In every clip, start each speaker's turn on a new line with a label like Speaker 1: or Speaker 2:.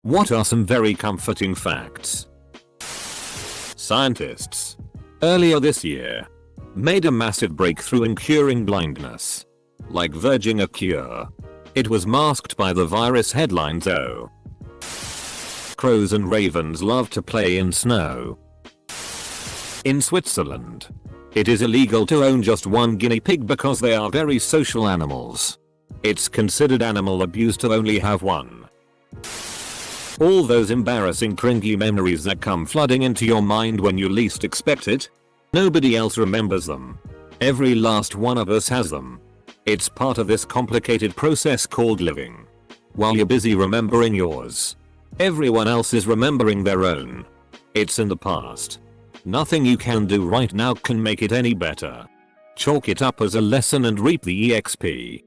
Speaker 1: What are some very comforting facts? Scientists, earlier this year, made a massive breakthrough in curing blindness. Like verging a cure. It was masked by the virus headlines though. Crows and ravens love to play in snow. In Switzerland, it is illegal to own just one guinea pig because they are very social animals. It's considered animal abuse to only have one. All those embarrassing cringy memories that come flooding into your mind when you least expect it. Nobody else remembers them. Every last one of us has them. It's part of this complicated process called living. While you're busy remembering yours, everyone else is remembering their own. It's in the past. Nothing you can do right now can make it any better. Chalk it up as a lesson and reap the EXP.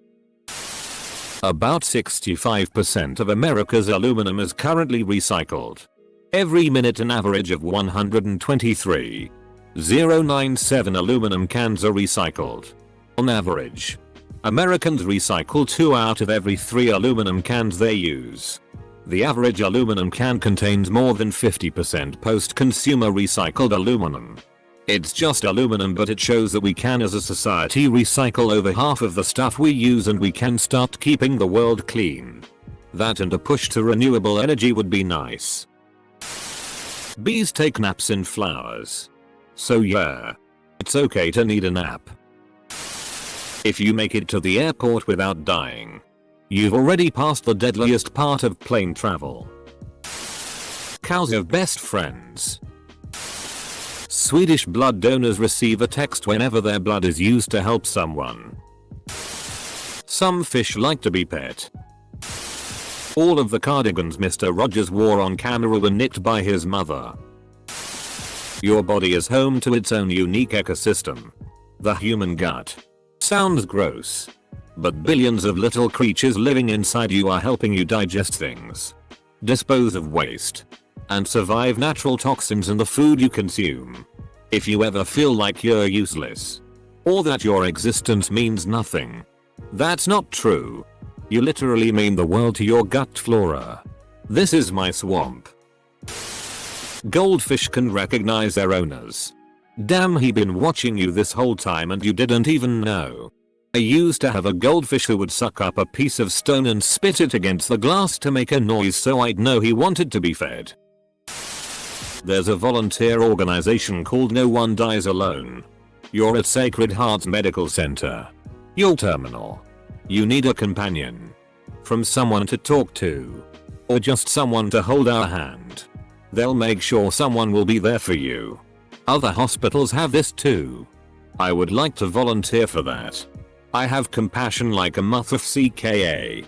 Speaker 1: About 65% of America's aluminum is currently recycled. Every minute an average of 123,097 aluminum cans are recycled. On average, Americans recycle 2 out of every 3 aluminum cans they use. The average aluminum can contains more than 50% post-consumer recycled aluminum. It's just aluminum, but it shows that we can as a society recycle over half of the stuff we use, and we can start keeping the world clean. That and a push to renewable energy would be nice. Bees take naps in flowers. So yeah, it's okay to need a nap. If you make it to the airport without dying, you've already passed the deadliest part of plane travel. Cows have best friends. Swedish blood donors receive a text whenever their blood is used to help someone. Some fish like to be pet. All of the cardigans Mr. Rogers wore on camera were knit by his mother. Your body is home to its own unique ecosystem. The human gut. Sounds gross. But billions of little creatures living inside you are helping you digest things, dispose of waste, and survive natural toxins in the food you consume. If you ever feel like you're useless, or that your existence means nothing, that's not true. You literally mean the world to your gut flora. This is my swamp. Goldfish can recognize their owners. Damn, he been watching you this whole time and you didn't even know. I used to have a goldfish who would suck up a piece of stone and spit it against the glass to make a noise so I'd know he wanted to be fed. There's a volunteer organization called No One Dies Alone. You're at Sacred Hearts Medical Center. You're terminal. You need a companion. From someone to talk to. Or just someone to hold our hand. They'll make sure someone will be there for you. Other hospitals have this too. I would like to volunteer for that. I have compassion like a moth of CKA.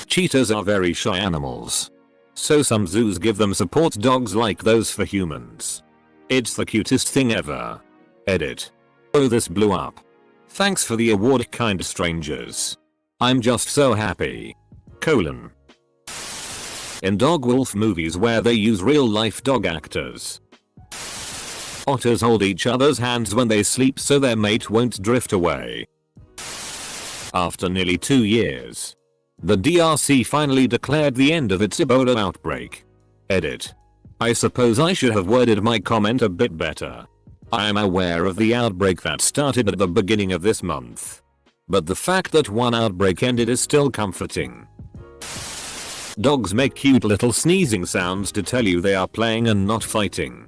Speaker 1: Cheetahs are very shy animals. So some zoos give them support dogs like those for humans. It's the cutest thing ever. Edit. Oh, this blew up. Thanks for the award, kind strangers. I'm just so happy. In dog wolf movies where they use real life dog actors, otters hold each other's hands when they sleep so their mate won't drift away. After nearly 2 years, the DRC finally declared the end of its Ebola outbreak. Edit. I suppose I should have worded my comment a bit better. I am aware of the outbreak that started at the beginning of this month. But the fact that one outbreak ended is still comforting. Dogs make cute little sneezing sounds to tell you they are playing and not fighting.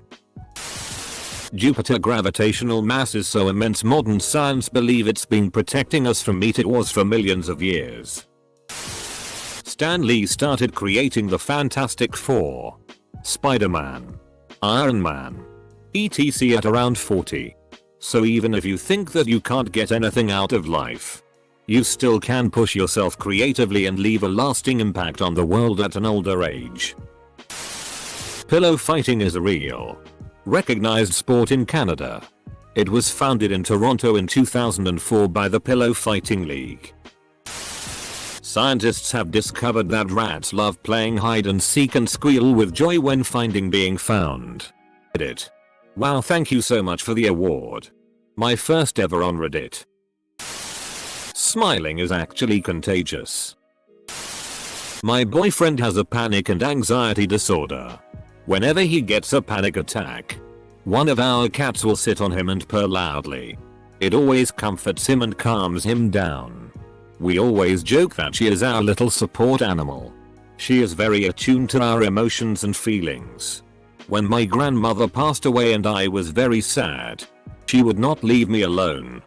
Speaker 1: Jupiter gravitational mass is so immense modern science believe it's been protecting us from meteors for millions of years. Stan Lee started creating the Fantastic Four, Spider-Man, Iron Man, etc. at around 40. So even if you think that you can't get anything out of life, you still can push yourself creatively and leave a lasting impact on the world at an older age. Pillow fighting is a real, recognized sport in Canada. It was founded in Toronto in 2004 by the Pillow Fighting League. Scientists have discovered that rats love playing hide and seek and squeal with joy when finding being found. Reddit. Wow, thank you so much for the award. My first ever on Reddit. Smiling is actually contagious. My boyfriend has a panic and anxiety disorder. Whenever he gets a panic attack, one of our cats will sit on him and purr loudly. It always comforts him and calms him down. We always joke that she is our little support animal. She is very attuned to our emotions and feelings. When my grandmother passed away and I was very sad, she would not leave me alone.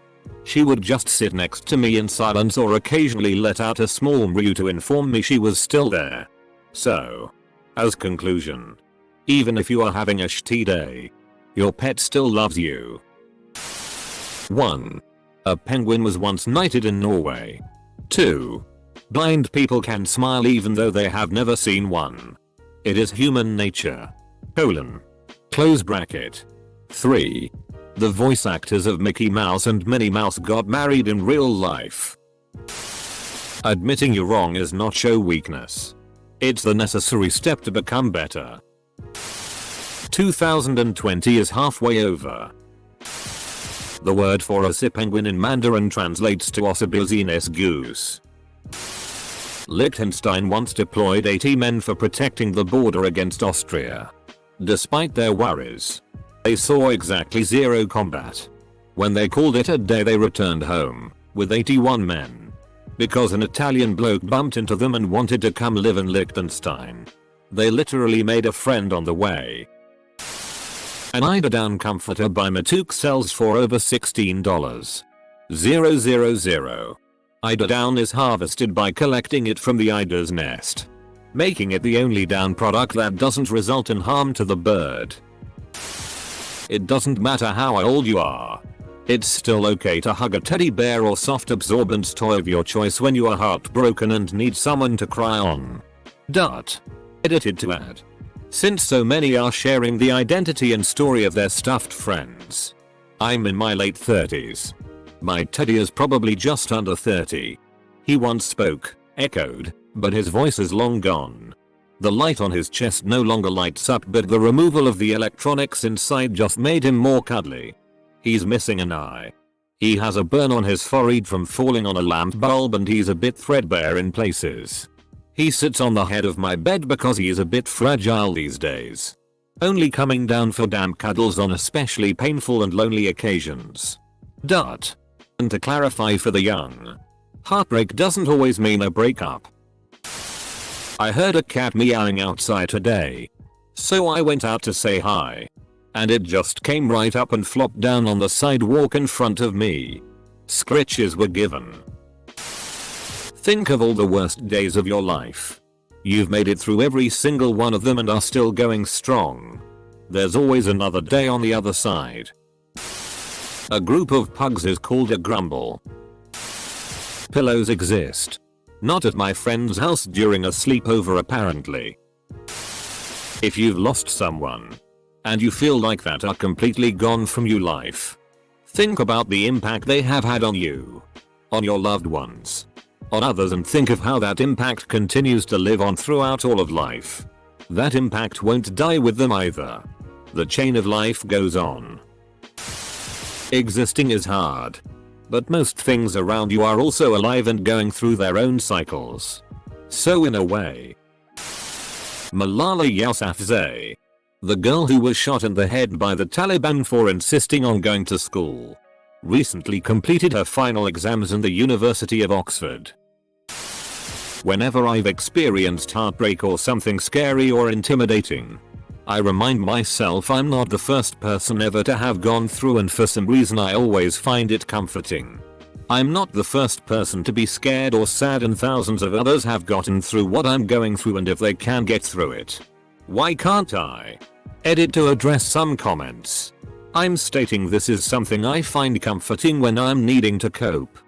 Speaker 1: She would just sit next to me in silence or occasionally let out a small mew to inform me she was still there. So, as conclusion, even if you are having a shitty day, your pet still loves you. 1. A penguin was once knighted in Norway. 2. Blind people can smile even though they have never seen one. It is human nature. Close bracket. 3. The voice actors of Mickey Mouse and Minnie Mouse got married in real life. Admitting you're wrong is not show weakness. It's the necessary step to become better. 2020 is halfway over. The word for a sea penguin in Mandarin translates to Ossibizines goose. Liechtenstein once deployed 80 men for protecting the border against Austria. Despite their worries, they saw exactly zero combat. When they called it a day, they returned home with 81 men. Because an Italian bloke bumped into them and wanted to come live in Liechtenstein. They literally made a friend on the way. An eiderdown comforter by Matuk sells for over $16. 000. Eiderdown is harvested by collecting it from the eider's nest, making it the only down product that doesn't result in harm to the bird. It doesn't matter how old you are. It's still okay to hug a teddy bear or soft absorbent toy of your choice when you are heartbroken and need someone to cry on. Edited to add. Since so many are sharing the identity and story of their stuffed friends. I'm in my late 30s. My teddy is probably just under 30. He once spoke, echoed, but his voice is long gone. The light on his chest no longer lights up, but the removal of the electronics inside just made him more cuddly. He's missing an eye. He has a burn on his forehead from falling on a lamp bulb and he's a bit threadbare in places. He sits on the head of my bed because he is a bit fragile these days. Only coming down for damp cuddles on especially painful and lonely occasions. And to clarify for the young, heartbreak doesn't always mean a breakup. I heard a cat meowing outside today. So I went out to say hi. And it just came right up and flopped down on the sidewalk in front of me. Scritches were given. Think of all the worst days of your life. You've made it through every single one of them and are still going strong. There's always another day on the other side. A group of pugs is called a grumble. Pillows exist. Not at my friend's house during a sleepover apparently. If you've lost someone, and you feel like that are completely gone from your life, think about the impact they have had on you, on your loved ones, on others, and think of how that impact continues to live on throughout all of life. That impact won't die with them either. The chain of life goes on. Existing is hard. But most things around you are also alive and going through their own cycles. So in a way, Malala Yousafzai, the girl who was shot in the head by the Taliban for insisting on going to school, recently completed her final exams in the University of Oxford. Whenever I've experienced heartbreak or something scary or intimidating, I remind myself I'm not the first person ever to have gone through, and for some reason I always find it comforting. I'm not the first person to be scared or sad, and thousands of others have gotten through what I'm going through, and if they can get through it, why can't I? Edit to address some comments. I'm stating this is something I find comforting when I'm needing to cope.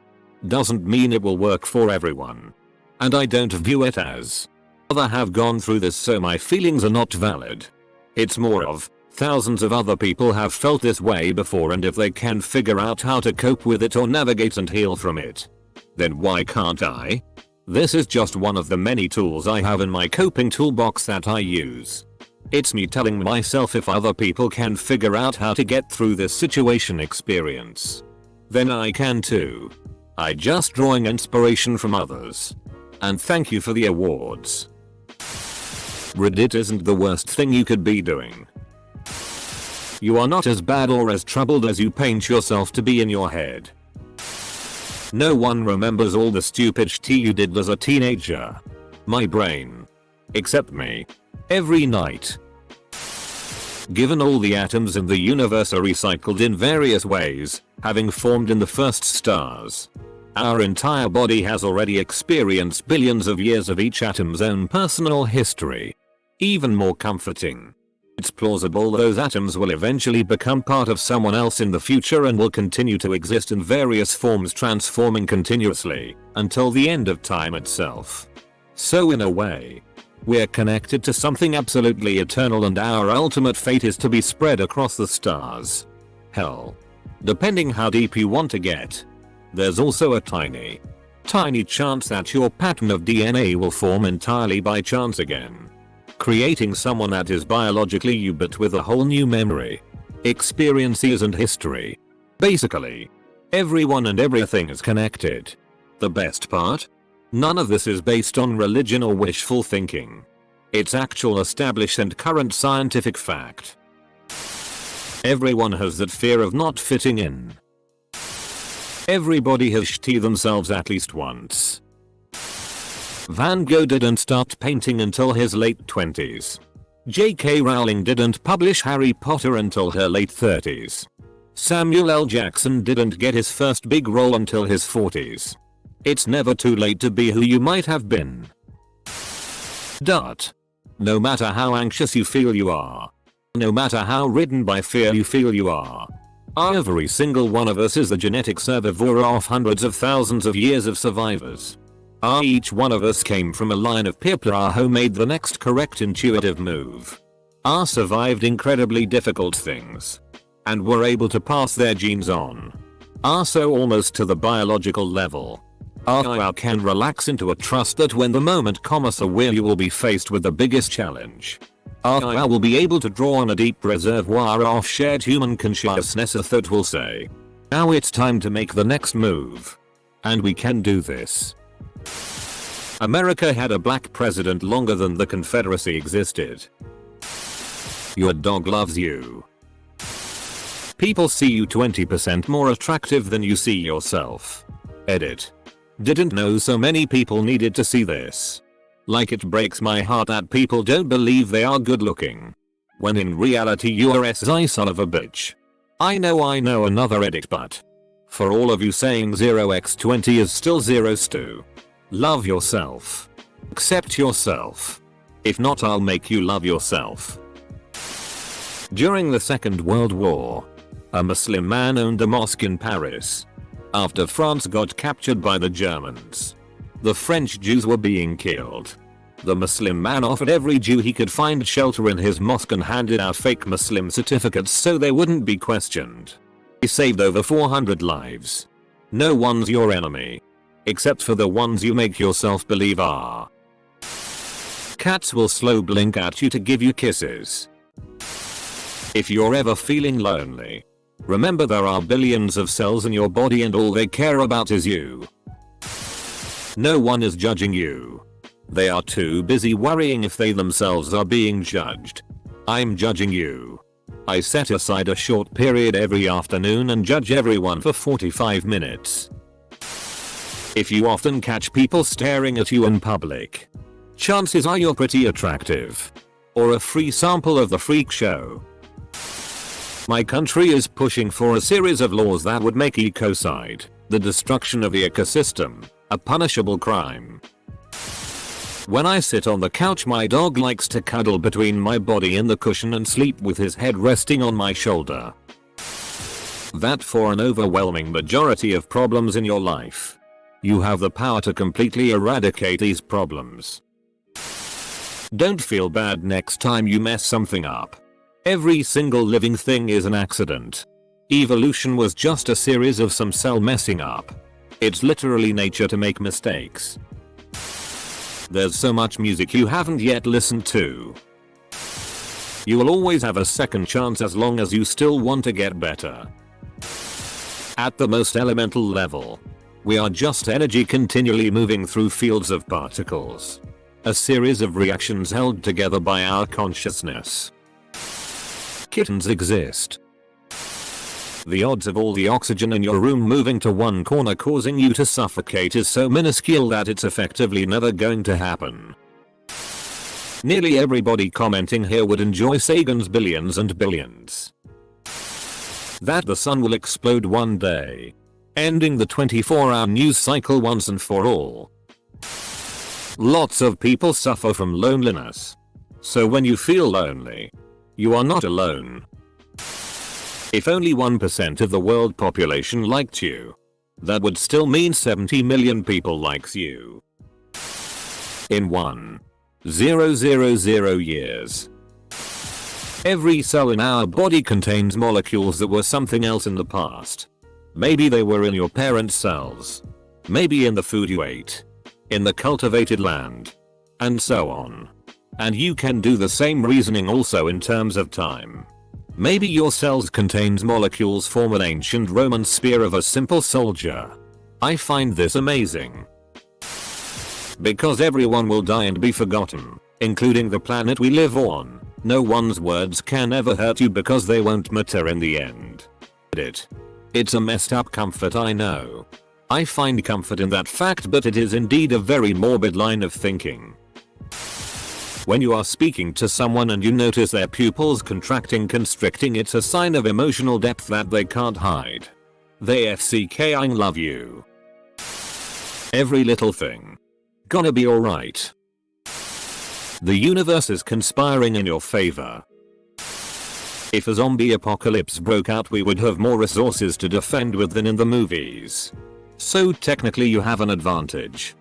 Speaker 1: Doesn't mean it will work for everyone. And I don't view it as others have gone through this so my feelings are not valid. It's more of thousands of other people have felt this way before, and if they can figure out how to cope with it or navigate and heal from it, then why can't I? This is just one of the many tools I have in my coping toolbox that I use. It's me telling myself if other people can figure out how to get through this situation experience, then I can too. I just drawing inspiration from others. And thank you for the awards. Reddit isn't the worst thing you could be doing. You are not as bad or as troubled as you paint yourself to be in your head. No one remembers all the stupid shit you did as a teenager. My brain. Except me. Every night. Given all the atoms in the universe are recycled in various ways, having formed in the first stars, our entire body has already experienced billions of years of each atom's own personal history. Even more comforting, it's plausible those atoms will eventually become part of someone else in the future and will continue to exist in various forms, transforming continuously until the end of time itself. So in a way, we're connected to something absolutely eternal, and our ultimate fate is to be spread across the stars. Hell, depending how deep you want to get, there's also a tiny chance that your pattern of DNA will form entirely by chance again, creating someone that is biologically you but with a whole new memory, experiences and history. Basically, everyone and everything is connected. The best part? None of this is based on religion or wishful thinking. It's actual established and current scientific fact. Everyone has that fear of not fitting in. Everybody has shit themselves at least once. Van Gogh didn't start painting until his late 20s. J.K. Rowling didn't publish Harry Potter until her late 30s. Samuel L. Jackson didn't get his first big role until his 40s. It's never too late to be who you might have been. No matter how anxious you feel you are, no matter how ridden by fear you feel you are, every single one of us is the genetic survivor of hundreds of thousands of years of survivors. Each one of us came from a line of people who made the next correct intuitive move. Survived incredibly difficult things, and were able to pass their genes on. So almost to the biological level. Can relax into a trust that when the moment comes where you will be faced with the biggest challenge, will be able to draw on a deep reservoir of shared human consciousness that will say, now it's time to make the next move. And we can do this. America had a black president longer than the Confederacy existed. Your dog loves you. People see you 20% more attractive than you see yourself. Edit. Didn't know so many people needed to see this. Like, it breaks my heart that people don't believe they are good looking, when in reality you're a son of a bitch. I know another edit, but for all of you saying 0x20 is still 0 stew. Love yourself. Accept yourself. If not, I'll make you love yourself. During the Second World War, a Muslim man owned a mosque in Paris. After France got captured by the Germans, the French Jews were being killed. The Muslim man offered every Jew he could find shelter in his mosque and handed out fake Muslim certificates so they wouldn't be questioned. He saved over 400 lives. No one's your enemy, except for the ones you make yourself believe are. Cats will slow blink at you to give you kisses. If you're ever feeling lonely, remember there are billions of cells in your body and all they care about is you. No one is judging you. They are too busy worrying if they themselves are being judged. I'm judging you. I set aside a short period every afternoon and judge everyone for 45 minutes. If you often catch people staring at you in public, chances are you're pretty attractive. Or a free sample of the freak show. My country is pushing for a series of laws that would make ecocide, the destruction of the ecosystem, a punishable crime. When I sit on the couch, my dog likes to cuddle between my body and the cushion and sleep with his head resting on my shoulder. That for an overwhelming majority of problems in your life, you have the power to completely eradicate these problems. Don't feel bad next time you mess something up. Every single living thing is an accident. Evolution was just a series of some cell messing up. It's literally nature to make mistakes. There's so much music you haven't yet listened to. You will always have a second chance as long as you still want to get better. At the most elemental level, We are just energy continually moving through fields of particles. A series of reactions held together by our consciousness. Kittens exist. The odds of all the oxygen in your room moving to one corner causing you to suffocate is so minuscule that it's effectively never going to happen. Nearly everybody commenting here would enjoy Sagan's billions and billions. That the sun will explode one day, ending the 24-hour news cycle once and for all. Lots of people suffer from loneliness. So when you feel lonely, you are not alone. If only 1% of the world population liked you, that would still mean 70 million people likes you. In 1,000 years. Every cell in our body contains molecules that were something else in the past. Maybe they were in your parents' cells. Maybe in the food you ate. In the cultivated land. And so on. And you can do the same reasoning also in terms of time. Maybe your cells contains molecules from an ancient Roman spear of a simple soldier. I find this amazing. Because everyone will die and be forgotten, including the planet we live on, no one's words can ever hurt you because they won't matter in the end. It's a messed up comfort, I know. I find comfort in that fact, but it is indeed a very morbid line of thinking. When you are speaking to someone and you notice their pupils contracting, constricting, it's a sign of emotional depth that they can't hide. They FCKing love you. Every little thing. Gonna be alright. The universe is conspiring in your favor. If a zombie apocalypse broke out, we would have more resources to defend with than in the movies. So technically you have an advantage.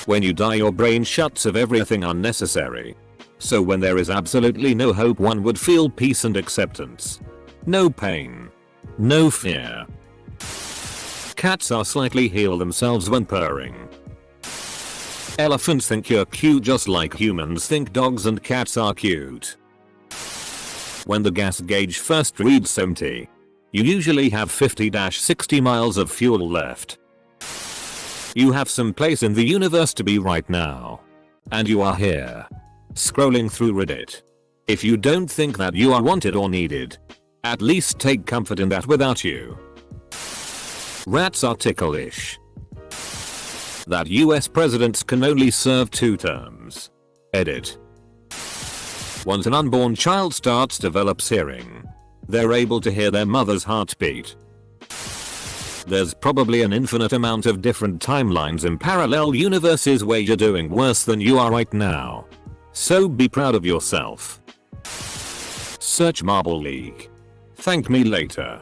Speaker 1: When you die, your brain shuts of everything unnecessary. So when there is absolutely no hope, one would feel peace and acceptance. No pain. No fear. Cats are slightly heal themselves when purring. Elephants think you're cute just like humans think dogs and cats are cute. When the gas gauge first reads empty, you usually have 50-60 miles of fuel left. You have some place in the universe to be right now. And you are here. Scrolling through Reddit. If you don't think that you are wanted or needed, at least take comfort in that without you. Rats are ticklish. That US presidents can only serve 2 terms. Edit. Once an unborn child starts develops hearing, they're able to hear their mother's heartbeat. There's probably an infinite amount of different timelines in parallel universes where you're doing worse than you are right now. So be proud of yourself. Search Marble League. Thank me later.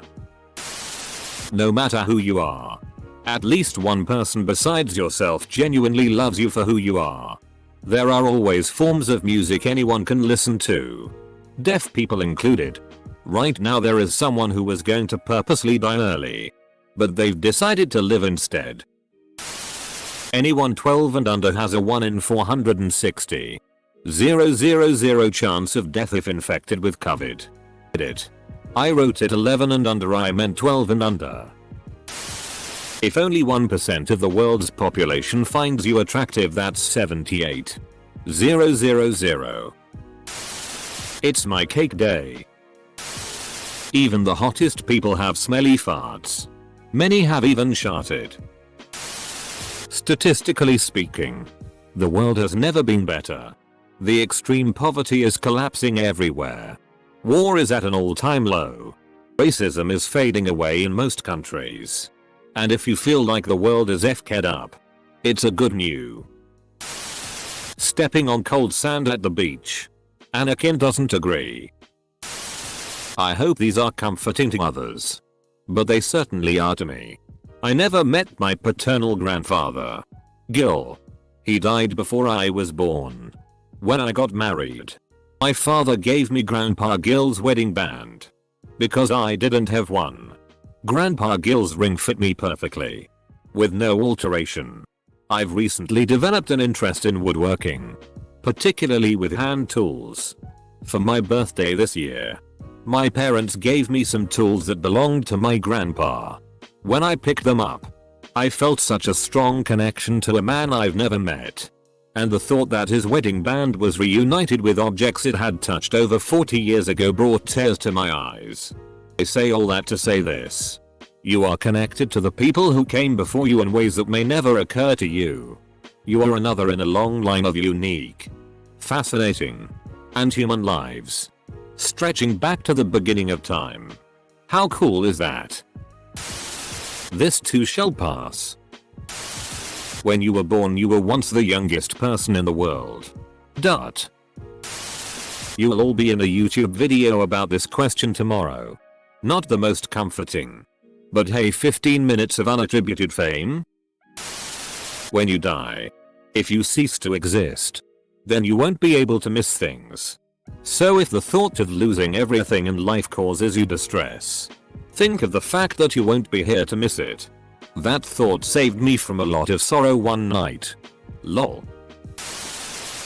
Speaker 1: No matter who you are, at least one person besides yourself genuinely loves you for who you are. There are always forms of music anyone can listen to. Deaf people included. Right now there is someone who was going to purposely die early, but they've decided to live instead. Anyone 12 and under has a 1 in 460,000 chance of death if infected with COVID. Edit. I wrote it 11 and under, I meant 12 and under. If only 1% of the world's population finds you attractive, that's 78,000. It's my cake day. Even the hottest people have smelly farts. Many have even sharted. Statistically speaking, the world has never been better. The extreme poverty is collapsing everywhere. War is at an all-time low. Racism is fading away in most countries. And if you feel like the world is FK'd up, it's a good news. Stepping on cold sand at the beach. Anakin doesn't agree. I hope these are comforting to others. But they certainly are to me. I never met my paternal grandfather, Gil. He died before I was born. When I got married, my father gave me Grandpa Gil's wedding band. Because I didn't have one. Grandpa Gil's ring fit me perfectly. With no alteration. I've recently developed an interest in woodworking. Particularly with hand tools. For my birthday this year, my parents gave me some tools that belonged to my grandpa. When I picked them up, I felt such a strong connection to a man I've never met. And the thought that his wedding band was reunited with objects it had touched over 40 years ago brought tears to my eyes. I say all that to say this. You are connected to the people who came before you in ways that may never occur to you. You are another in a long line of unique, fascinating, and human lives, stretching back to the beginning of time. How cool is that? This too shall pass. When you were born, you were once the youngest person in the world. You will all be in a YouTube video about this question tomorrow. Not the most comforting. But hey, 15 minutes of unattributed fame? When you die, if you cease to exist, then you won't be able to miss things. So if the thought of losing everything in life causes you distress, think of the fact that you won't be here to miss it. That thought saved me from a lot of sorrow one night. Lol.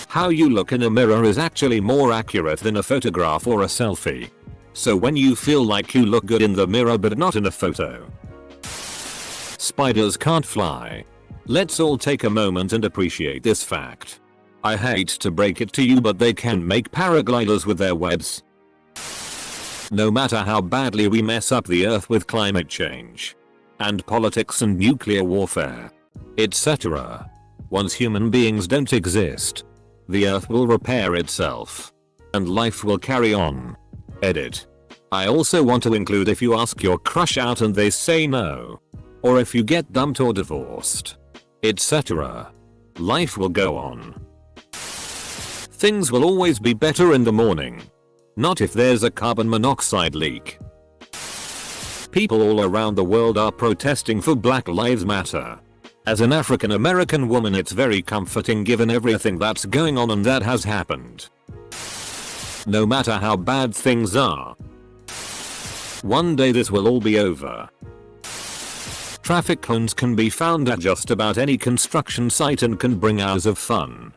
Speaker 1: How you look in a mirror is actually more accurate than a photograph or a selfie. So when you feel like you look good in the mirror but not in a photo. Spiders can't fly. Let's all take a moment and appreciate this fact. I hate to break it to you, but they can make paragliders with their webs. No matter how badly we mess up the earth with climate change, and politics and nuclear warfare, etc. Once human beings don't exist, the earth will repair itself. And life will carry on. Edit. I also want to include if you ask your crush out and they say no. Or if you get dumped or divorced, etc. Life will go on. Things will always be better in the morning. Not if there's a carbon monoxide leak. People all around the world are protesting for Black Lives Matter. As an African American woman, it's very comforting given everything that's going on and that has happened. No matter how bad things are, one day this will all be over. Traffic cones can be found at just about any construction site and can bring hours of fun.